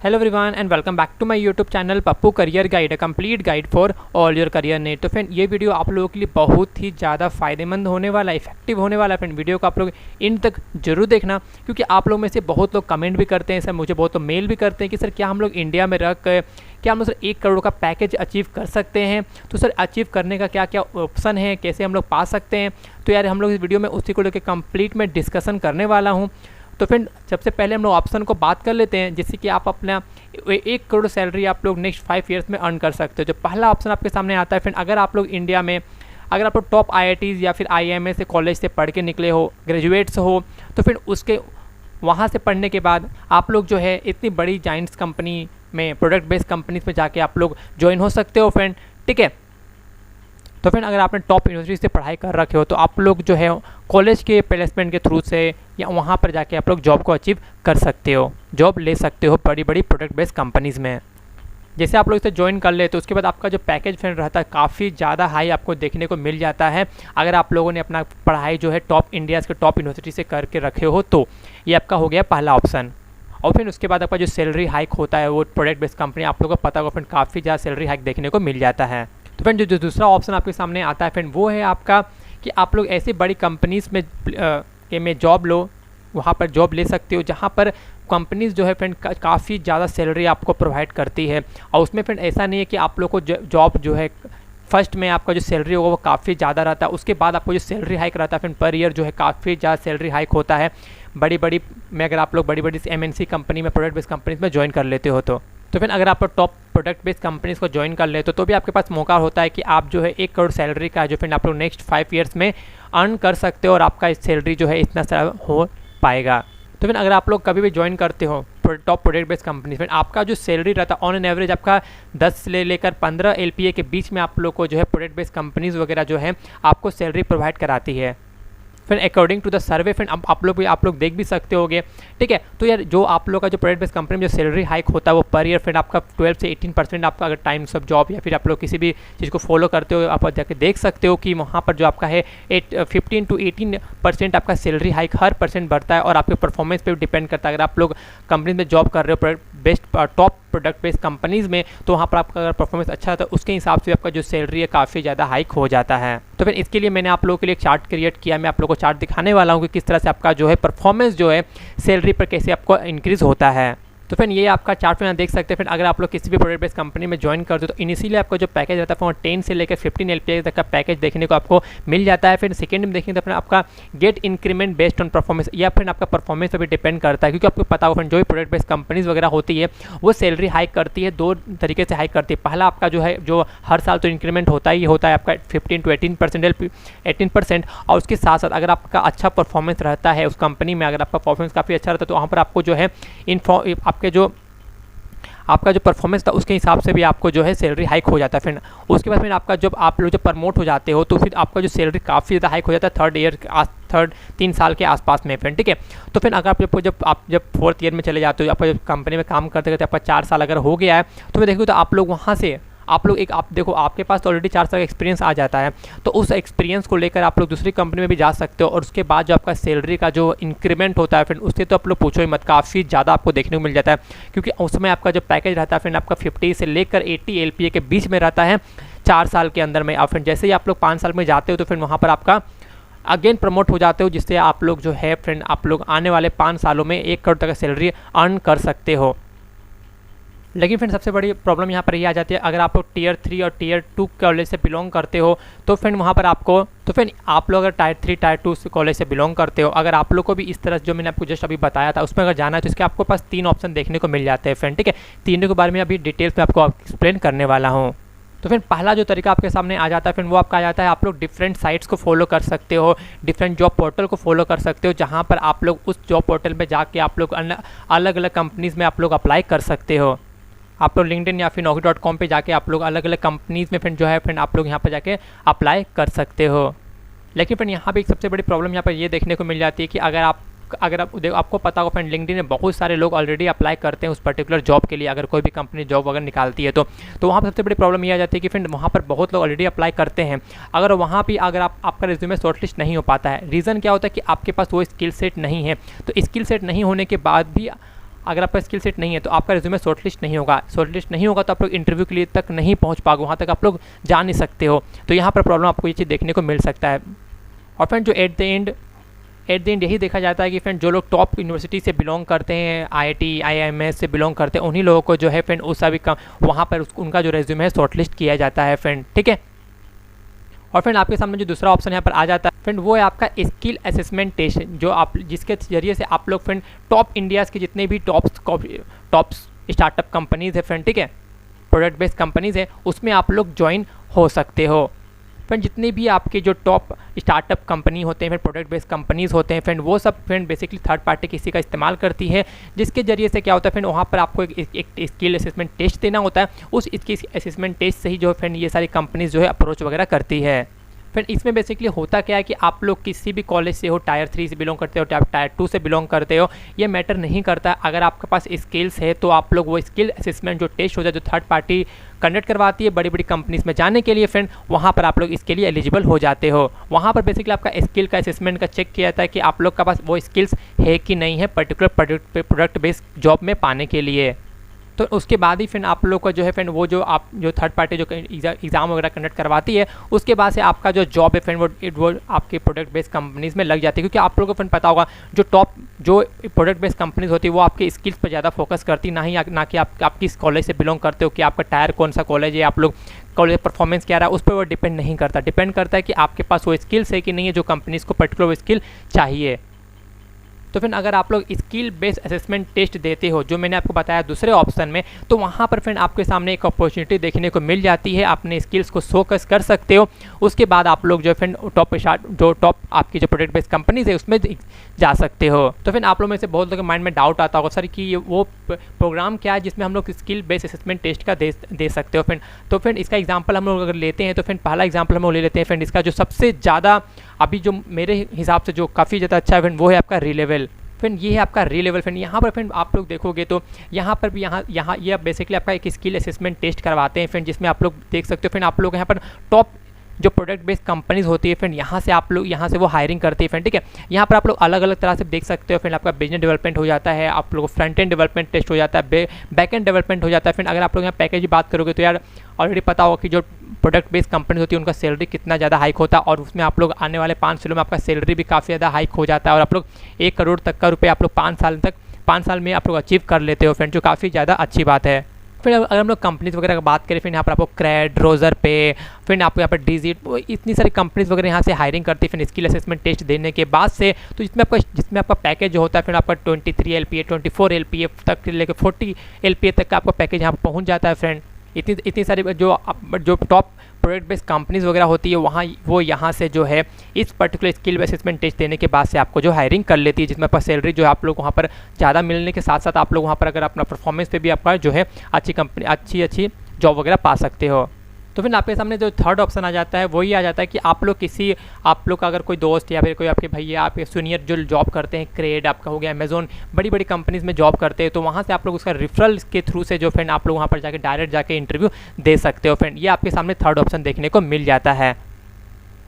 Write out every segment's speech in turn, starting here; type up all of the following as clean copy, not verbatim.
Hello everyone and welcome back to my YouTube channel Pappu career guide, a complete guide for all your career need. तो friend ये video आप लोगों के लिए बहुत ही ज़्यादा फायदेमंद होने वाला है, इफेक्टिव होने वाला है। फ्रेंड वीडियो को आप लोग इन तक जरूर देखना, क्योंकि आप लोग में से बहुत लोग कमेंट भी करते हैं, सर मुझे बहुत लोग मेल भी करते हैं कि सर क्या हम लोग इंडिया में रह कर क्या हम लोग सर 1 करोड़ का पैकेज अचीव कर सकते हैं। तो सर अचीव करने का क्या क्या ऑप्शन है, कैसे हम लोग पा सकते हैं। तो यार हम लोग इस वीडियो में उसी को लेकर कंप्लीट में डिस्कशन करने वाला हूँ। तो फ्रेंड सबसे पहले हम लोग ऑप्शन को बात कर लेते हैं, जिससे कि आप अपना 1 करोड़ सैलरी आप लोग नेक्स्ट 5 ईयर्स में अर्न कर सकते हो। जो पहला ऑप्शन आपके सामने आता है फ्रेंड, अगर आप लोग इंडिया में अगर आप लोग टॉप IITs या फिर IIMS से कॉलेज से पढ़ के निकले हो, ग्रेजुएट्स हो, तो फिर उसके वहाँ से पढ़ने के बाद आप लोग जो है इतनी बड़ी जाइंट्स कंपनी में, प्रोडक्ट बेस्ड कंपनीज में जाके आप लोग ज्वाइन हो सकते हो फ्रेंड, ठीक है। तो फ्रेंड अगर आपने टॉप यूनिवर्सिटी से पढ़ाई कर रखे हो तो आप लोग जो है कॉलेज के प्लेसमेंट के थ्रू से या वहाँ पर जाके आप लोग जॉब को अचीव कर सकते हो, जॉब ले सकते हो बड़ी बड़ी प्रोडक्ट बेस्ड कंपनीज़ में। जैसे आप लोग इसे ज्वाइन कर ले तो उसके बाद आपका जो पैकेज फ्रेंड रहता है काफ़ी ज़्यादा हाई आपको देखने को मिल जाता है। अगर आप लोगों ने अपना पढ़ाई जो है टॉप इंडिया के टॉप यूनिवर्सिटी से करके रखे हो तो ये आपका हो गया पहला ऑप्शन। और फिर उसके बाद आपका जो सैलरी हाइक होता है वो प्रोडक्ट बेस्ड कंपनी आप लोगों को पता होगा फ्रेंड, काफ़ी ज़्यादा सैलरी हाइक देखने को मिल जाता है। तो फ्रेंड जो दूसरा ऑप्शन आपके सामने आता है फ्रेंड, वो है आपका कि आप लोग ऐसी बड़ी कंपनीज़ में जॉब लो, वहाँ पर जॉब ले सकते हो जहाँ पर कंपनीज़ जो है फ्रेंड काफ़ी ज़्यादा सैलरी आपको प्रोवाइड करती है। और उसमें फ्रेंड ऐसा नहीं है कि आप लोग को जॉब जो है फर्स्ट में आपका जो सैलरी होगा वो काफ़ी ज़्यादा रहता है, उसके बाद आपको जो सैलरी हाइक रहता है फ्रेंड पर ईयर जो है काफ़ी ज़्यादा सैलरी हाइक होता है बड़ी बड़ी में। अगर आप लोग बड़ी बड़ी MNC कंपनी में, प्रोडक्ट बेस्ड कंपनीज में ज्वाइन कर लेते हो तो फिर अगर आप टॉप प्रोडक्ट बेस्ड कंपनीज को ज्वाइन कर ले तो भी आपके पास मौका होता है कि आप जो है 1 करोड़ सैलरी का जो फिर आप लोग नेक्स्ट 5 ईयर्स में अर्न कर सकते हो और आपका सैलरी जो है इतना सारा हो पाएगा। तो फिर अगर आप लोग कभी भी ज्वाइन करते हो टॉप प्रोडक्ट बेस्ड कंपनी, फिर आपका जो सैलरी रहता है ऑन एन एवरेज आपका 10 से लेकर 15 LPA के बीच में आप लोग को जो है प्रोडक्ट बेस्ड कंपनीज वगैरह जो है आपको सैलरी प्रोवाइड कराती है। फिर according to the survey friend आप लोग देख भी सकते होगे, ठीक है। तो यार जो आप लोग का जो प्रोडक्ट बेस्ड कंपनी में जो सैलरी हाइक होता है वो पर ईयर फ्रेंड आपका 12 से 18% आपका अगर टाइम्स ऑफ जॉब या फिर आप लोग किसी भी चीज़ को फॉलो करते हो आप जाके देख सकते हो कि वहाँ पर जो आपका है 15 to 18% आपका सैलरी हाइक हर परसेंट बढ़ता है और आपके परफॉर्मेंस पे भी डिपेंड करता है। अगर आप लोग कंपनी में जॉब कर रहे हो टॉप प्रोडक्ट बेस्ड कंपनीज़ में तो वहाँ पर आपका अगर परफॉर्मेंस अच्छा था तो उसके हिसाब से आपका जो सैलरी है काफ़ी ज़्यादा हाइक हो जाता है। तो फिर इसके लिए मैंने आप लोगों के लिए एक चार्ट क्रिएट किया, मैं आप लोगों को चार्ट दिखाने वाला हूँ कि किस तरह से आपका जो है परफॉर्मेंस जो है सैलरी पर कैसे आपको इंक्रीज़ होता है। तो फिर ये आपका चार्ट में देख सकते हैं। फिर अगर आप लोग किसी भी प्रोडक्ट बेस्ड कंपनी में ज्वाइन करते हो तो इनिशियली आपका जो पैकेज रहता है वो 10 से लेकर 15 LPA तक का पैकेज देखने को आपको मिल जाता है। फिर सेकंड में देखेंगे तो फिर आपका get increment based on performance, या फिर आपका परफॉर्मेंस पर भी डिपेंड करता है, क्योंकि आपको पता होगा जो भी प्रोडक्ट बेस्ड कंपनीज वगैरह होती है वो सैलरी हाइक करती है, 2 तरीके से हाइक करती है। पहला आपका जो है जो हर साल तो इंक्रीमेंट होता ही होता है आपका 15 to 18%, और उसके साथ साथ अगर आपका अच्छा परफॉर्मेंस रहता है उस कंपनी में, अगर आपका परफॉर्मेंस काफ़ी अच्छा रहता है तो वहाँ पर आपको जो है आपका जो परफॉर्मेंस था उसके हिसाब से भी आपको जो है सैलरी हाइक हो जाता है। फिर उसके बाद फिर आपका जब आप लोग जब प्रमोट हो जाते हो तो फिर आपका जो सैलरी काफ़ी ज़्यादा हाइक हो जाता है 3 साल के आसपास में फ्रेंड, ठीक है। तो फिर अगर आप जब 4th ईयर में चले जाते हो, आपका जब कंपनी में काम करते करते आपका 4 साल अगर हो गया है तो मैं देखूँ तो आप लोग वहाँ से आप देखो आपके पास तो ऑलरेडी 4 साल का एक्सपीरियंस आ जाता है, तो उस एक्सपीरियंस को लेकर आप लोग दूसरी कंपनी में भी जा सकते हो। और उसके बाद जो आपका सैलरी का जो इंक्रीमेंट होता है फ्रेंड उससे तो आप लोग पूछो ही मत, काफ़ी ज़्यादा आपको देखने को मिल जाता है, क्योंकि उस समय आपका जो पैकेज रहता है फ्रेंड आपका 50 से लेकर 80 LPA के बीच में रहता है 4 साल के अंदर में। और फिर जैसे ही आप लोग 5 साल में जाते हो तो फिर वहाँ पर आपका अगेन प्रमोट हो जाते हो, जिससे आप लोग जो है फ्रेंड आप लोग आने वाले 5 सालों में 1 करोड़ तक का सैलरी अर्न कर सकते हो। लेकिन फ्रेंड सबसे बड़ी प्रॉब्लम यहाँ पर ये आ जाती है, अगर आप लोग Tier 3 और Tier 2 कॉलेज से बिलोंग करते हो तो फ्रेंड वहाँ पर आप लोग अगर Tier 3 Tier 2 कॉलेज से बिलोंग करते हो, अगर आप लोग को भी इस तरह जो मैंने आपको जस्ट अभी बताया था उसमें अगर जाना है तो इसके आपको पास 3 ऑप्शन देखने को मिल जाते हैं फ्रेंड, ठीक है। तीनों के बारे में अभी डिटेल्स में आपको एक्सप्लेन करने वाला हूँ। तो फिर पहला जो तरीका आपके सामने आ जाता है फिर वो आपका आ जाता है, आप लोग डिफरेंट साइट्स को फॉलो कर सकते हो, डिफरेंट जॉब पोर्टल को फॉलो कर सकते हो, जहाँ पर आप लोग उस जॉब पोर्टल में जाके आप लोग अलग अलग कंपनीज़ में आप लोग अप्लाई कर सकते हो। आप लोग लिंक्डइन या फिर naukri.com पे जाके आप लोग अलग अलग कंपनीज़ में फिर जो है फ्रेंड आप लोग यहाँ पर जाके अप्लाई कर सकते हो। लेकिन फिर यहाँ पे एक सबसे बड़ी प्रॉब्लम यहाँ पर ये देखने को मिल जाती है कि अगर आपको पता होगा फ्रेंड लिंक्डइन में बहुत सारे लोग ऑलरेडी अप्लाई करते हैं उस पर्टिकुलर जॉब के लिए, अगर कोई भी कंपनी जॉब अगर निकालती है तो वहाँ पर सबसे बड़ी प्रॉब्लम ये आ जाती है कि फ्रेंड वहाँ पर बहुत लोग ऑलरेडी अप्लाई करते हैं। अगर वहाँ भी अगर आपका रिज्यूमे शॉर्टलिस्ट नहीं हो पाता है, रीज़न क्या होता है कि आपके पास वो स्किल सेट नहीं है। तो स्किल सेट नहीं होने के बाद भी अगर आपका स्किल सेट नहीं है तो आपका रिज्यूमे शॉर्टलिस्ट नहीं होगा। शॉर्टलिस्ट नहीं होगा तो आप लोग इंटरव्यू के लिए तक नहीं पहुंच पाओगे, वहाँ तक आप लोग जा नहीं सकते हो। तो यहाँ पर प्रॉब्लम आपको ये चीज़ देखने को मिल सकता है। और फ्रेंड जो एट द एंड यही देखा जाता है कि फ्रेंड जो लोग टॉप यूनिवर्सिटी से बिलोंग करते हैं, IIT IIMS से बिलोंग करते हैं, उन्हीं लोगों को जो है फ्रेंड उस सभी का वहाँ पर उनका जो रेज्यूमे है शॉर्टलिस्ट किया जाता है फ्रेंड, ठीक है। और फ्रेंड आपके सामने जो दूसरा ऑप्शन यहाँ पर आ जाता है फ्रेंड, वो है आपका स्किल असेसमेंट टेस्ट, जो आप जिसके जरिए से आप लोग फ्रेंड टॉप इंडियाज़ के जितने भी टॉप स्टार्टअप कंपनीज़ है फ्रेंड, ठीक है, प्रोडक्ट बेस्ड कंपनीज़ है, उसमें आप लोग ज्वाइन हो सकते हो। फ्रेंड जितने भी आपके जो टॉप स्टार्टअप कंपनी होते हैं, फिर प्रोडक्ट बेस्ड कंपनीज़ होते हैं फ्रेंड, वो सब फ्रेंड बेसिकली थर्ड पार्टी किसी का इस्तेमाल करती है, जिसके जरिए से क्या होता है फ्रेंड, वहाँ पर आपको एक स्किल असेसमेंट टेस्ट देना होता है। उस स्किल असेसमेंट टेस्ट से ही जो फ्रेंड ये सारी कंपनीज़ जो है अप्रोच वगैरह करती है। फिर इसमें बेसिकली होता क्या है कि आप लोग किसी भी कॉलेज से हो, टायर 3 से बिलोंग करते हो, टायर 2 से बिलोंग करते हो, ये मैटर नहीं करता। अगर आपके पास स्किल्स है तो आप लोग वो स्किल असेसमेंट जो टेस्ट होता है, जो थर्ड पार्टी कंडक्ट करवाती है बड़ी बड़ी कंपनीज में जाने के लिए फ्रेंड, वहाँ पर आप लोग इसके लिए एलिजिबल हो जाते हो। वहाँ पर बेसिकली आपका स्किल का असेसमेंट का चेक किया जाता है कि आप लोग का पास वो स्किल्स है कि नहीं है पर्टिकुलर प्रोडक्ट बेस्ड जॉब में पाने के लिए। तो उसके बाद ही फिर आप लोग का जो है फ्रेंड वो जो आप जो थर्ड पार्टी जो एग्ज़ाम वगैरह कंडक्ट करवाती है, उसके बाद से आपका जो जॉब है फ्रेंड वो आपके प्रोडक्ट बेस्ड कंपनीज़ में लग जाती है। क्योंकि आप लोगों को फ्रेंड पता होगा जो प्रोडक्ट बेस्ड कंपनीज़ होती है वो आपके स्किल्स पर ज़्यादा फोकस करती, ना कि आप किस कॉलेज से बिलोंग करते हो, कि आपका टायर कौन सा कॉलेज है, आप लोग कॉलेज परफॉर्मेंस क्या रहा है, उस पर वो डिपेंड नहीं करता। डिपेंड करता है कि आपके पास वो स्किल्स है कि नहीं है जो कंपनीज़ को पर्टिकुलर वो स्किल चाहिए। तो फिर अगर आप लोग स्किल बेस्ड असेसमेंट टेस्ट देते हो, जो मैंने आपको बताया दूसरे ऑप्शन में, तो वहाँ पर फ्रेंड आपके सामने एक अपॉर्चुनिटी देखने को मिल जाती है, अपने स्किल्स को शोकेस कर सकते हो। उसके बाद आप लोग जो फ्रेंड टॉप आपकी जो प्रोडक्ट बेस्ड कंपनीज है उसमें जा सकते हो। तो फिर आप लोग में से बहुत लोगों के माइंड में डाउट आता होगा सर कि ये वो प्रोग्राम क्या है जिसमें हम लोग स्किल बेस्ड असेसमेंट टेस्ट का दे सकते हो फ्रेंड। तो फ्रेंड इसका एग्जाम्पल हम लोग अगर लेते हैं तो फ्रेंड पहला एग्जाम्पल हम लोग ले लेते हैं फ्रेंड, इसका जो सबसे ज़्यादा अभी जो मेरे हिसाब से जो काफ़ी ज़्यादा अच्छा है फ्रेंड, वो है आपका रीलेवल। फ्रेंड ये है आपका रीलेवल फ्रेंड। यहाँ पर फ्रेंड आप लोग देखोगे तो यहाँ पर भी यहाँ ये बेसिकली आपका एक स्किल असेसमेंट टेस्ट करवाते हैं फ्रेंड, जिसमें आप लोग देख सकते हो फ्रेंड, आप लोग यहाँ पर टॉप जो प्रोडक्ट बेस्ड कंपनीज होती है फ्रेंड, यहाँ से वो हायरिंग करती है फ्रेंड, ठीक है। यहाँ पर आप लोग अलग अलग तरह से देख सकते हो फ्रेंड, आपका बिजनेस डेवलपमेंट हो जाता है, आप लोग फ्रंट एंड डेवलपमेंट टेस्ट हो जाता है, बैक एंड डेवलपमेंट हो जाता है फ्रेंड। अगर आप लोग यहाँ पैकेज की बात करोगे तो यार ऑलरेडी पता होगा कि जो प्रोडक्ट बेस्ड कंपनीज होती है उनका सैलरी कितना ज़्यादा हाइक होता है, और उसमें आप लोग आने वाले 5 सालों में आपका सैलरी भी काफ़ी ज़्यादा हाइक हो जाता है, और आप लोग 1 करोड़ तक का रुपये आप लोग 5 साल में आप लोग अचीव कर लेते हो फ्रेंड, जो काफ़ी ज़्यादा अच्छी बात है। फिर अगर हम लोग कंपनीज वगैरह की बात करें, फिर यहाँ पर आपको क्रैड, रोजर पे, फिर आपको यहाँ पर डिजिट, इतनी सारी कंपनीज वगैरह यहाँ से हायरिंग करती है फिर स्किल असेसमेंट टेस्ट देने के बाद से। तो जिसमें आपका पैकेज जो होता है फिर आपका 23 LPA 24 LPA तक लेकर 40 LPA तक का आपका पैकेज यहाँ पर पहुँच जाता है फ्रेंड। इतनी सारी जो टॉप प्रोडक्ट बेस्ड कंपनीज वगैरह होती है वो यहाँ से जो है इस पर्टिकुलर स्किल असेसमेंट टेस्ट देने के बाद से आपको जो हायरिंग कर लेती है, जिसमें आपका सैलरी जो है आप लोग वहाँ पर ज़्यादा मिलने के साथ साथ आप लोग वहाँ पर अगर अपना परफॉर्मेंस पे भी आपका जो है अच्छी जॉब वगैरह पा सकते हो। तो फिर आपके सामने जो थर्ड ऑप्शन आ जाता है वही आ जाता है कि आप लोग का अगर कोई दोस्त या फिर कोई आपके भैया, आपके सीनियर जो जॉब करते हैं, क्रेड आपका हो गया, अमेजोन, बड़ी बड़ी कंपनीज में जॉब करते हैं, तो वहाँ से आप लोग उसका रेफरल के थ्रू से जो फ्रेंड आप लोग वहाँ पर जाके डायरेक्ट जाके इंटरव्यू दे सकते हो फ्रेंड। ये आपके सामने थर्ड ऑप्शन देखने को मिल जाता है।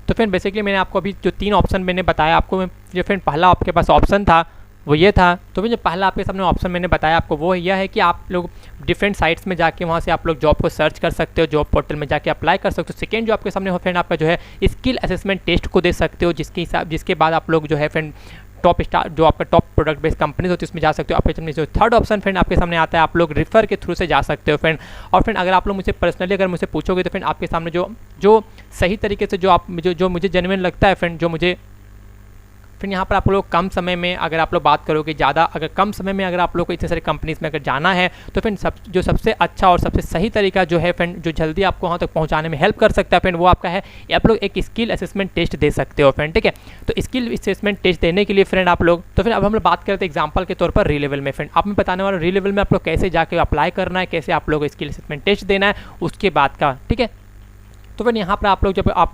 तो फ्रेंड बेसिकली मैंने आपको अभी जो 3 ऑप्शन मैंने बताया आपको, जो फ्रेंड पहला आपके पास ऑप्शन था वो ये था। तो फिर जो पहला आपके सामने ऑप्शन मैंने बताया आपको वो यह है कि आप लोग डिफरेंट साइट्स में जाके वहाँ से आप लोग जॉब को सर्च कर सकते हो, जॉब पोर्टल में जाके अप्लाई कर सकते हो। सेकेंड जो आपके सामने हो फ्रेंड आपका जो है स्किल असेसमेंट टेस्ट को दे सकते हो, जिसके बाद आप लोग जो है फ्रेंड जो आपका टॉप प्रोडक्ट बेस्ड कंपनीज होती है उसमें जा सकते हो। आपके सामने जो थर्ड ऑप्शन फ्रेंड आपके सामने आता है, आप लोग रेफर के थ्रू से जा सकते हो फ्रेंड। और फ्रेंड अगर आप लोग मुझे पर्सनली अगर मुझे पूछोगे तो फ्रेंड आपके सामने जो सही तरीके से जो मुझे जेन्युइन लगता है फ्रेंड, फिर यहाँ पर आप लोग कम समय में अगर आप लोग बात करोगे अगर कम समय में अगर आप लोग को इतने सारे कंपनीज में अगर जाना है तो फिर जो सबसे अच्छा और सबसे सही तरीका जो है फ्रेंड, जो जल्दी आपको वहाँ तक पहुँचाने में हेल्प कर सकता है फ्रेंड, वो आपका है आप लोग एक स्किल असेसमेंट टेस्ट दे सकते हो फ्रेंड, ठीक है। तो स्किल असेसमेंट टेस्ट देने के लिए फ्रेंड आप लोग, तो फिर अब हम लोग बात करते हैं एग्जाम्पल के तौर पर री लेवल में फ्रेंड। आप मैं बताने वाला री लेवल में आप लोग कैसे जाके अप्लाई करना है, कैसे आप लोग स्किल असेसमेंट टेस्ट देना है उसके बाद का, ठीक है। तो फिर यहाँ पर आप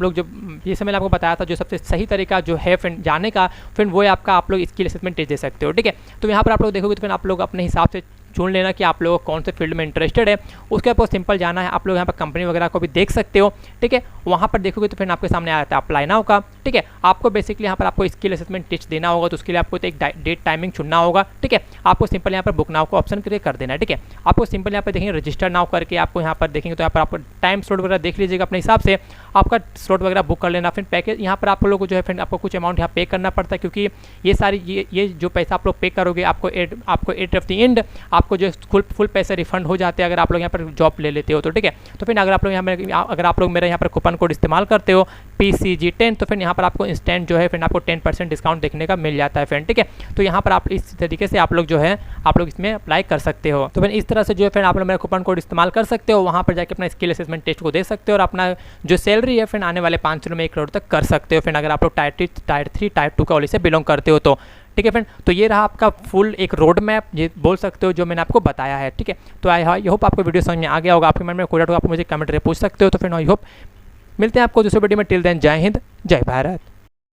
लोग जब जैसे मैंने आपको बताया था जो सबसे सही तरीका जो है फ्रेंड जाने का, फिर वो है आपका आप लोग स्किल असेसमेंट टेस्ट दे सकते हो, ठीक है। तो यहाँ पर आप लोग देखोगे तो फिर आप लोग अपने हिसाब से चुन लेना कि आप लोग कौन से फील्ड में इंटरेस्टेड है। उसके बाद सिंपल जाना है, आप लोग यहाँ पर कंपनी वगैरह को भी देख सकते हो, ठीक है। वहाँ पर देखोगे तो फिर आपके सामने आ जाता है अप्लाई नाउ का, ठीक है। आपको बेसिकली यहाँ पर आपको स्किल असेसमेंट टेस्ट देना होगा, तो उसके लिए आपको एक डेट टाइमिंग चुनना होगा, ठीक है। आपको सिंपल यहाँ पर बुक नाउ को ऑप्शन करके कर देना है, ठीक है। आपको सिंपल यहाँ पर देखेंगे रजिस्टर नाउ करके आपको यहाँ पर देखेंगे तो यहाँ पर आपको टाइम स्लॉट वगैरह देख लीजिएगा अपने हिसाब से, आपका स्लॉट वगैरह बुक कर लेना। फिर पैकेज यहाँ पर आप लोगों को जो है फिर आपको कुछ अमाउंट यहाँ पे करना पड़ता है, क्योंकि ये सारी ये जो पैसा आप लोग पे करोगे आपको एट ऑफ द एंड आपको जो फुल पैसे रिफंड हो जाते हैं अगर आप लोग यहाँ पर जॉब ले लेते हो तो, ठीक है। तो फिर अगर आप लोग मेरे यहाँ पर कूपन कोड इस्तेमाल करते हो PCG10 तो फिर यहाँ पर आपको इंस्टेंट जो है फिर आपको 10% डिस्काउंट देखने का मिल जाता है फ्रेंड, ठीक है। तो यहाँ पर आप इस तरीके से आप लोग जो है आप लोग इसमें अप्लाई कर सकते हो। तो फिर इस तरह से जो है फिर आप लोग मेरा कूपन कोड इस्तेमाल कर सकते हो, वहाँ पर जाकर अपना स्किल असेसमेंट टेस्ट को दे सकते हो और अपना जो सैलरी है फिर आने वाले 5 सालों में 1 करोड़ तक कर सकते हो फिर अगर आप लोग टायर 3 टायर 2 कॉलेज से बिलोंग करते हो तो, ठीक है फ्रेंड। तो ये रहा आपका फुल एक रोड मैप ये बोल सकते हो जो मैंने आपको बताया है, ठीक है। तो आई होप आपको वीडियो समझ में आ गया होगा, आपके मन में कोई डाउट हो आप मुझे कमेंट करके पूछ सकते हो। तो फिर आई होप मिलते हैं आपको दूसरे वीडियो में, टिल देन जय हिंद जय भारत।